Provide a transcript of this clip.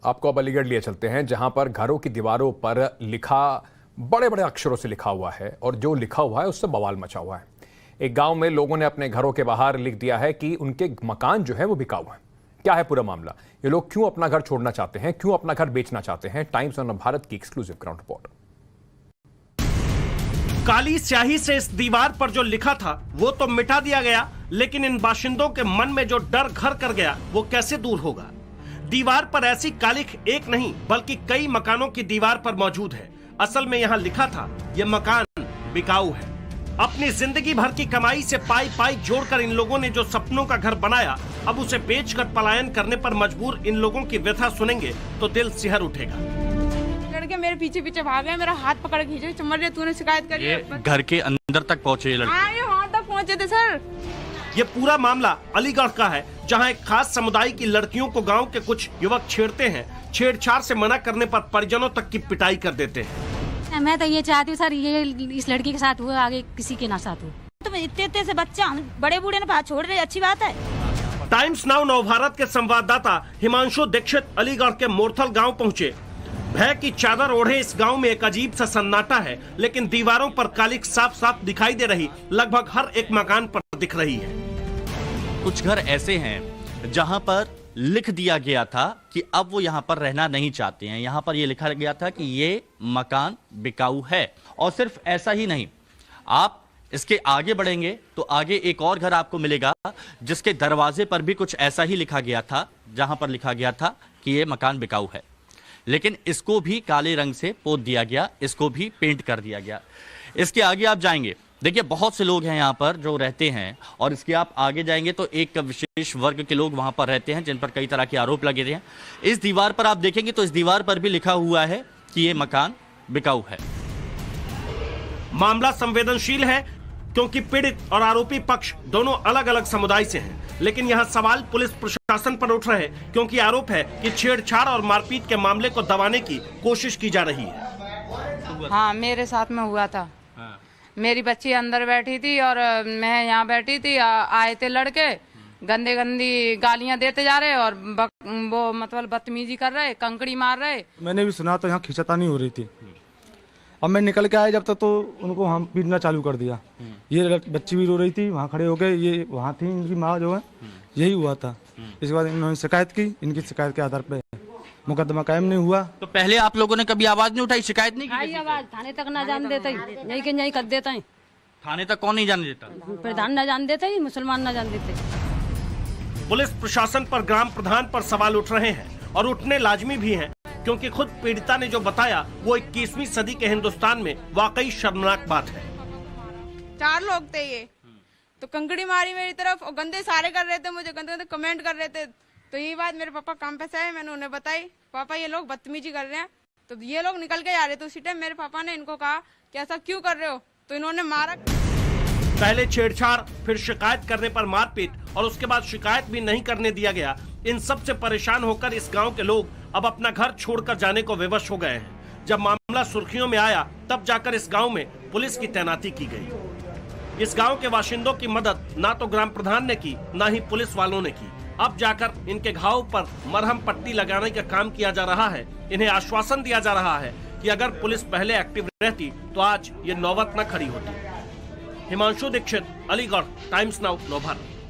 आपको अब अलीगढ़ लिए चलते हैं, जहां पर घरों की दीवारों पर लिखा बड़े बड़े अक्षरों से लिखा हुआ है और जो लिखा हुआ है उससे बवाल मचा हुआ है। एक गांव में लोगों ने अपने घरों के बाहर लिख दिया है कि उनके मकान जो है वो बिकाऊ है। क्या है पूरा मामला, ये लोग क्यों अपना घर छोड़ना चाहते हैं, क्यों अपना घर बेचना चाहते हैं? टाइम्स ऑफ भारत की एक्सक्लूसिव ग्राउंड रिपोर्ट। काली स्याही से इस दीवार पर जो लिखा था वो तो मिटा दिया गया, लेकिन इन बाशिंदों के मन में जो डर घर कर गया वो कैसे दूर होगा? दीवार पर ऐसी कालिख एक नहीं बल्कि कई मकानों की दीवार पर मौजूद है। असल में यहाँ लिखा था ये मकान बिकाऊ है। अपनी जिंदगी भर की कमाई से पाई पाई जोड़कर इन लोगों ने जो सपनों का घर बनाया, अब उसे बेचकर पलायन करने पर मजबूर इन लोगों की व्यथा सुनेंगे तो दिल सिहर उठेगा। लड़के मेरे पीछे पीछे भागे, मेरा हाथ पकड़ के खींचे, चमर तूने शिकायत करी। ये घर के अंदर तक पहुंचे ये लड़के? हाँ, ये वहाँ तक पहुँचे थे सर। ये पूरा मामला अलीगढ़ का है, जहां एक खास समुदाय की लड़कियों को गांव के कुछ युवक छेड़ते हैं। छेड़छाड़ से मना करने पर परिजनों तक की पिटाई कर देते हैं। मैं तो ये चाहती हूँ सर, ये इस लड़की के साथ हुआ, आगे किसी के ना साथ हो। तुम इतने से बच्चा हम बड़े बूढ़े ने बात छोड़ रहे, अच्छी बात है। टाइम्स नाउ नवभारत के संवाददाता हिमांशु दीक्षित अलीगढ़ के मोरथल गांव पहुंचे। भय की चादर ओढ़े इस गांव में एक अजीब सा सन्नाटा है, लेकिन दीवारों पर कालिख साफ साफ दिखाई दे रही, लगभग हर एक मकान पर दिख रही है। कुछ घर ऐसे हैं जहां पर लिख दिया गया था कि अब वो यहां पर रहना नहीं चाहते हैं। यहां पर ये लिखा गया था कि ये मकान बिकाऊ है। और सिर्फ ऐसा ही नहीं, आप इसके आगे बढ़ेंगे तो आगे एक और घर आपको मिलेगा जिसके दरवाजे पर भी कुछ ऐसा ही लिखा गया था, जहां पर लिखा गया था कि ये मकान बिकाऊ है। लेकिन इसको भी काले रंग से पोत दिया गया, इसको भी पेंट कर दिया गया। इसके आगे आप जाएंगे, देखिए बहुत से लोग हैं यहाँ पर जो रहते हैं, और इसके आप आगे जाएंगे तो एक विशेष वर्ग के लोग वहां पर रहते हैं जिन पर कई तरह के आरोप लगे हैं। इस दीवार पर आप देखेंगे तो इस दीवार पर भी लिखा हुआ है कि ये मकान बिकाऊ है। मामला संवेदनशील है क्योंकि पीड़ित और आरोपी पक्ष दोनों अलग अलग समुदाय से हैं, लेकिन यहाँ सवाल पुलिस प्रशासन पर उठ रहे हैं क्योंकि आरोप है कि छेड़छाड़ और मारपीट के मामले को दबाने की कोशिश की जा रही है। हाँ, मेरे साथ में हुआ था। मेरी बच्ची अंदर बैठी थी और मैं यहाँ बैठी थी। आए थे लड़के, गंदे गंदी गालियाँ देते जा रहे और वो मतलब बदतमीजी कर रहे, कंकड़ी मार रहे। मैंने भी सुना तो यहाँ खींचतानी हो रही थी। अब मैं निकल के आया जब तक तो उनको हम पीटना चालू कर दिया। ये बच्ची भी रो रही थी, वहाँ खड़े हो गए, ये वहाँ थी इनकी माँ जो है, यही हुआ था। इसके बाद इन्होंने शिकायत की, इनकी शिकायत के आधार पर मुकदमा कायम नहीं हुआ। तो पहले आप लोगों ने कभी आवाज नहीं उठाई, शिकायत नहीं की? आवाज थाने तक ना जान देते, यही के यही कर देते हैं। थाने तक कौन नहीं जाने देता? प्रधान ना जान देते, मुसलमान ना जान देते। पुलिस प्रशासन पर ग्राम प्रधान पर सवाल उठ रहे हैं और उठने लाजमी भी हैं, क्योंकि खुद पीड़िता ने जो बताया वो 21वीं सदी के हिंदुस्तान में वाकई शर्मनाक बात है। 4 लोग थे ये, तो कंकड़ी मारी मेरी तरफ और गंदे सारे कर रहे थे, मुझे गंदे गंदे कमेंट कर रहे थे। तो ये बात मेरे पापा काम पे से आए, मैंने उन्हें बताई, पापा ये लोग बदतमीजी कर रहे हैं। तो ये लोग निकल के जा रहे थे। उसी टाइम मेरे पापा ने इनको कहा कि ऐसा क्यों कर रहे हो, तो इन्होंने मारा। पहले छेड़छाड़, फिर शिकायत करने पर मारपीट और उसके बाद शिकायत भी नहीं करने दिया गया। इन सब से परेशान होकर इस गांव के लोग अब अपना घर छोड़कर जाने को विवश हो गए हैं। जब मामला सुर्खियों में आया तब जाकर इस गांव में पुलिस की तैनाती की गई। इस गांव के बाशिंदों की मदद ना तो ग्राम प्रधान ने की, ना ही पुलिस वालों ने की। अब जाकर इनके घाव पर मरहम पट्टी लगाने का काम किया जा रहा है। इन्हें आश्वासन दिया जा रहा है कि अगर पुलिस पहले एक्टिव रहती तो आज ये नौबत न खड़ी होती। Himanshu Dikshit, Aligarh, Times Now Navbharat.